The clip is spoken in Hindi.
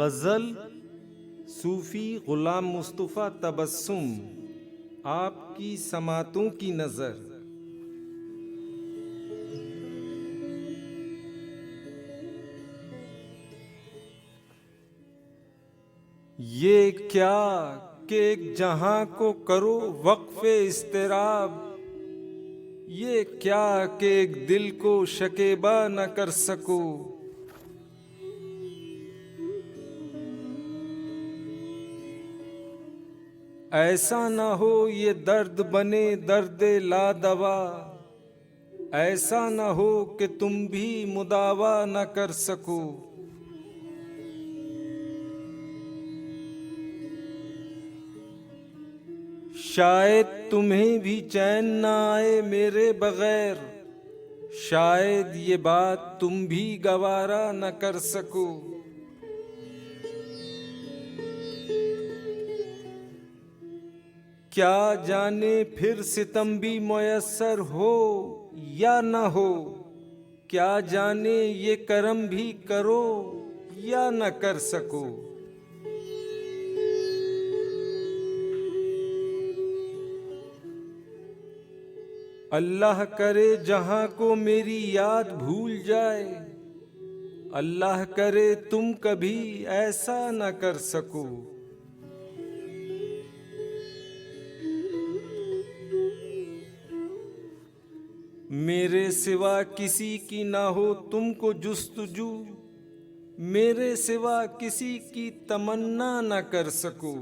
गज़ल सूफ़ी ग़ुलाम मुस्तफ़ा तबस्सुम, आपकी समातों की नज़र। ये क्या कि एक जहां को करो वक्फ़े इस्तिराब, ये क्या कि एक दिल को शकेबा न कर सको। ऐसा न हो ये दर्द बने दर्दे लादवा, ऐसा न हो कि तुम भी मुदावा न कर सको। शायद तुम्हें भी चैन न आए मेरे बगैर, शायद ये बात तुम भी गवारा न कर सको। क्या जाने फिर सितम भी मुयस्सर हो या न हो, क्या जाने ये करम भी करो या न कर सको। अल्लाह करे जहां को मेरी याद भूल जाए, अल्लाह करे तुम कभी ऐसा न कर सको। मेरे सिवा किसी की ना हो तुमको जुस्तजू, मेरे सिवा किसी की तमन्ना न कर सको।